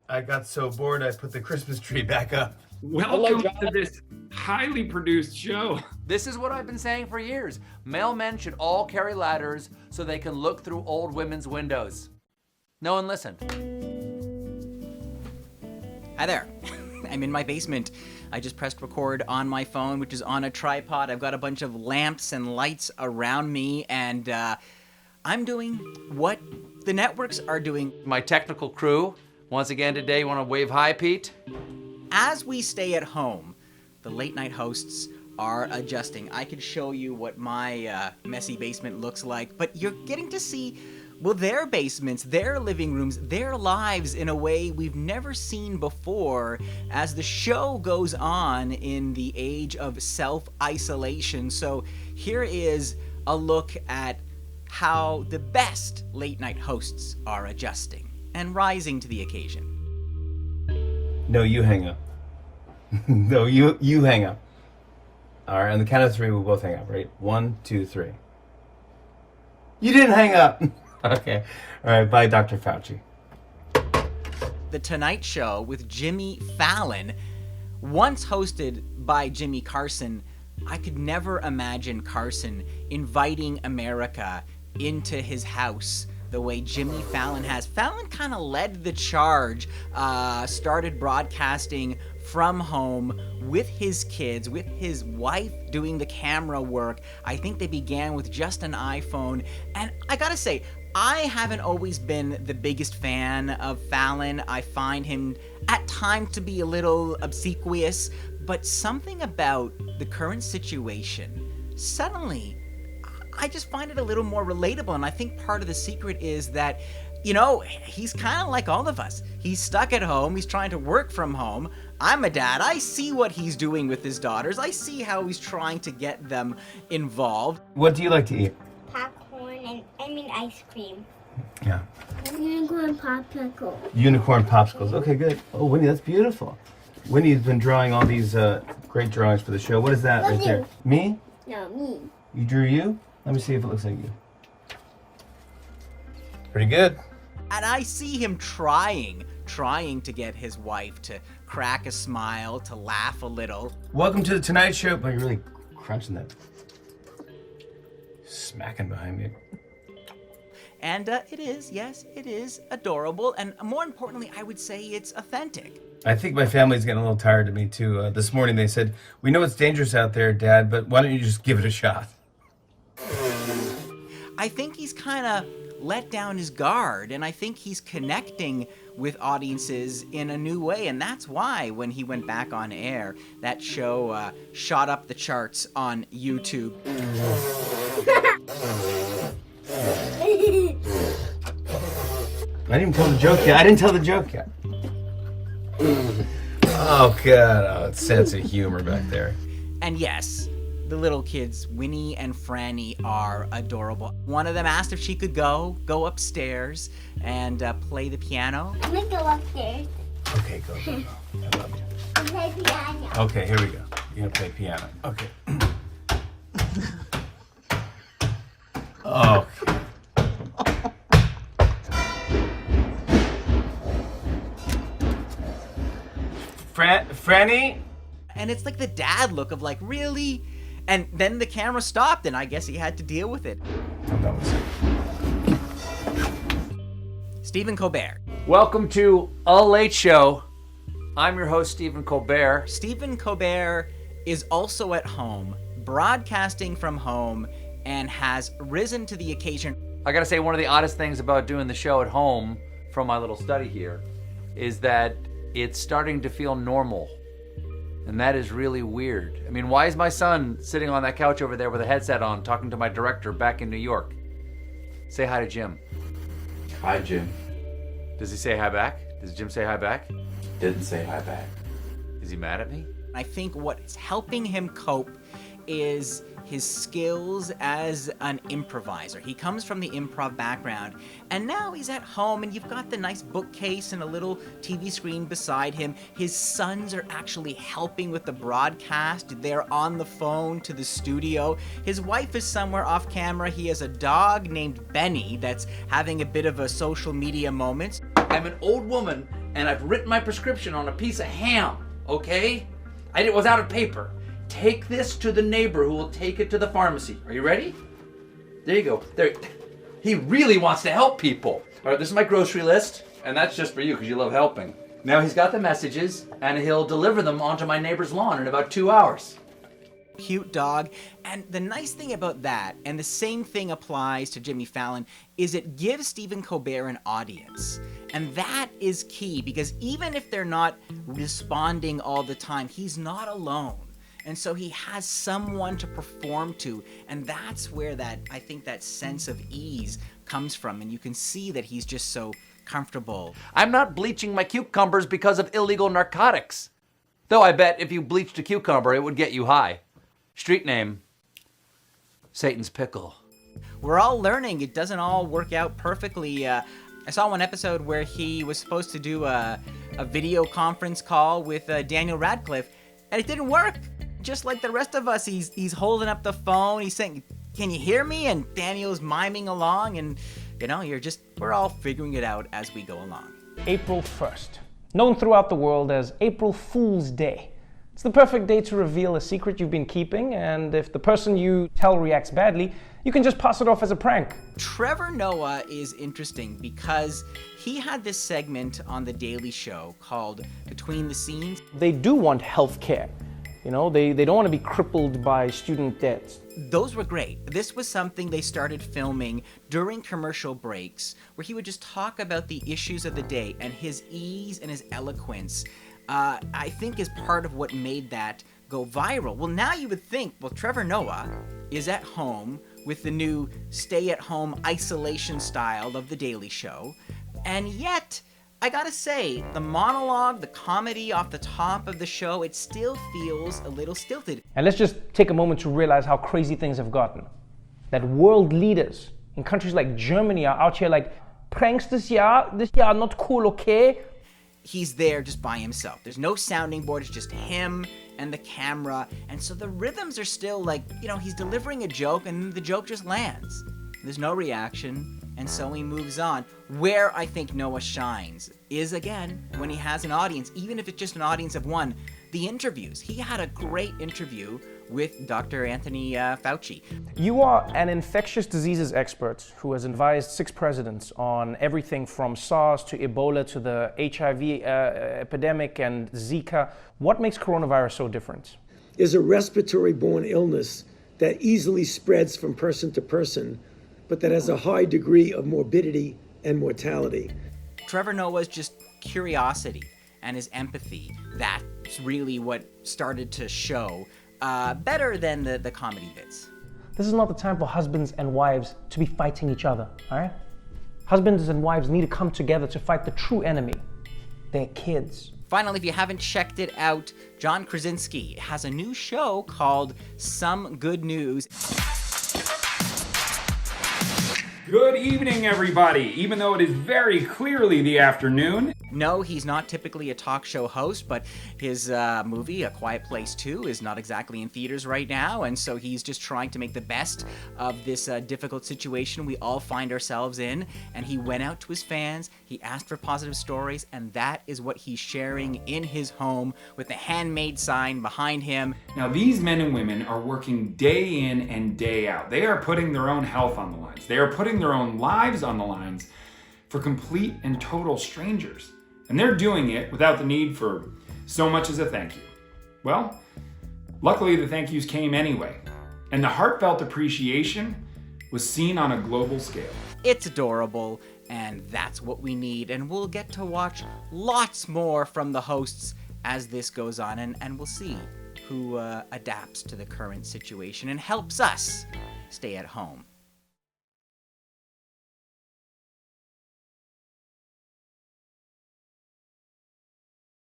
I got so bored I put the Christmas tree back up. Welcome to this highly produced show. This is what I've been saying for years. Male men should all carry ladders so they can look through old women's windows. No one listened. Hi there. I'm in my basement. I just pressed record on my phone, which is on a tripod. I've got a bunch of lamps and lights around me, and I'm doing what the networks are doing. My technical crew, once again today, want to wave hi, Pete? As we stay at home, the late night hosts are adjusting. I could show you what my messy basement looks like, but you're getting to see, well, their basements, their living rooms, their lives in a way we've never seen before as the show goes on in the age of self-isolation. So here is a look at how the best late night hosts are adjusting and rising to the occasion. No, you hang up. No, you hang up. All right, on the count of three, we'll both hang up, right? 1, 2, 3. You didn't hang up. Okay. All right, bye, Dr. Fauci. The Tonight Show with Jimmy Fallon, once hosted by Jimmy Carson, I could never imagine Carson inviting America into his house the way Jimmy Fallon has. Fallon kind of led the charge, started broadcasting from home with his kids, with his wife doing the camera work. I think they began with just an iPhone. And I gotta say, I haven't always been the biggest fan of Fallon. I find him at times to be a little obsequious, but something about the current situation, suddenly, I just find it a little more relatable. And I think part of the secret is that, you know, he's kind of like all of us. He's stuck at home. He's trying to work from home. I'm a dad. I see what he's doing with his daughters. I see how he's trying to get them involved. What do you like to eat? Popcorn and, ice cream. Yeah. Unicorn popsicles. Unicorn popsicles. Okay, good. Oh, Winnie, that's beautiful. Winnie's been drawing all these great drawings for the show. What is that right there? Me? No, me. You drew you? Let me see if it looks like you. Pretty good. And I see him trying to get his wife to crack a smile, to laugh a little. Welcome to the Tonight Show. Oh, you're really crunching that. Smacking behind me. And it is adorable. And more importantly, I would say it's authentic. I think my family's getting a little tired of me too. This morning they said, "We know it's dangerous out there, Dad, but why don't you just give it a shot?" I think he's kind of let down his guard, and I think he's connecting with audiences in a new way, and that's why when he went back on air, that show shot up the charts on YouTube. I didn't tell the joke yet. Oh, God. Oh, sense of humor back there. And yes, the little kids, Winnie and Franny, are adorable. One of them asked if she could go upstairs and play the piano. I'm gonna go upstairs. Okay, go. I love you. And play piano. Okay, here we go. You're gonna play piano. Okay. Okay. Franny? And it's like the dad look of like, really? And then the camera stopped, and I guess he had to deal with it. I'm done with it. Stephen Colbert. Welcome to A Late Show. I'm your host, Stephen Colbert. Stephen Colbert is also at home, broadcasting from home, and has risen to the occasion. I gotta say, one of the oddest things about doing the show at home from my little study here is that it's starting to feel normal. And that is really weird. I mean, why is my son sitting on that couch over there with a headset on, talking to my director back in New York? Say hi to Jim. Hi, Jim. Does he say hi back? Does Jim say hi back? Didn't say hi back. Is he mad at me? I think what's helping him cope is his skills as an improviser. He comes from the improv background, and now he's at home, and you've got the nice bookcase and a little TV screen beside him. His sons are actually helping with the broadcast. They're on the phone to the studio. His wife is somewhere off camera. He has a dog named Benny that's having a bit of a social media moment. I'm an old woman, and I've written my prescription on a piece of ham, okay? It was out of paper. Take this to the neighbor who will take it to the pharmacy. Are you ready? There you go. There. He really wants to help people. All right, this is my grocery list, and that's just for you because you love helping. Now he's got the messages, and he'll deliver them onto my neighbor's lawn in about 2 hours. Cute dog. And the nice thing about that, and the same thing applies to Jimmy Fallon, is it gives Stephen Colbert an audience. And that is key, because even if they're not responding all the time, he's not alone. And so he has someone to perform to, and that's where I think that sense of ease comes from, and you can see that he's just so comfortable. I'm not bleaching my cucumbers because of illegal narcotics. Though I bet if you bleached a cucumber, it would get you high. Street name, Satan's Pickle. We're all learning. It doesn't all work out perfectly. I saw one episode where he was supposed to do a video conference call with Daniel Radcliffe, and it didn't work. Just like the rest of us, he's holding up the phone. He's saying, "Can you hear me?" And Daniel's miming along, and we're all figuring it out as we go along. April 1st, known throughout the world as April Fool's Day. It's the perfect day to reveal a secret you've been keeping, and if the person you tell reacts badly, you can just pass it off as a prank. Trevor Noah is interesting because he had this segment on The Daily Show called Between the Scenes. They do want health care. They don't want to be crippled by student debts. Those were great. This was something they started filming during commercial breaks, where he would just talk about the issues of the day, and his ease and his eloquence, I think, is part of what made that go viral. Well, now you would think, Trevor Noah is at home with the new stay-at-home isolation style of The Daily Show, and yet, I gotta say, the monologue, the comedy off the top of the show, it still feels a little stilted. And let's just take a moment to realize how crazy things have gotten. That world leaders in countries like Germany are out here like, pranks this year are not cool, okay? He's there just by himself. There's no sounding board, it's just him and the camera. And so the rhythms are still like, he's delivering a joke and the joke just lands. There's no reaction, and so he moves on. Where I think Noah shines is, again, when he has an audience, even if it's just an audience of one, the interviews. He had a great interview with Dr. Anthony Fauci. You are an infectious diseases expert who has advised 6 presidents on everything from SARS to Ebola to the HIV epidemic and Zika. What makes coronavirus so different? Is a respiratory-borne illness that easily spreads from person to person, but that has a high degree of morbidity and mortality. Trevor Noah's just curiosity and his empathy, that's really what started to show better than the comedy bits. This is not the time for husbands and wives to be fighting each other, all right? Husbands and wives need to come together to fight the true enemy, their kids. Finally, if you haven't checked it out, John Krasinski has a new show called Some Good News. Good evening, everybody. Even though it is very clearly the afternoon. No, he's not typically a talk show host, but his movie, A Quiet Place 2, is not exactly in theaters right now, and so he's just trying to make the best of this difficult situation we all find ourselves in, and he went out to his fans, he asked for positive stories, and that is what he's sharing in his home with the handmade sign behind him. Now, these men and women are working day in and day out. They are putting their own health on the lines. They are putting their own lives on the lines for complete and total strangers. And they're doing it without the need for so much as a thank you. Well, luckily the thank yous came anyway. And the heartfelt appreciation was seen on a global scale. It's adorable, and that's what we need. And we'll get to watch lots more from the hosts as this goes on. And we'll see who adapts to the current situation and helps us stay at home.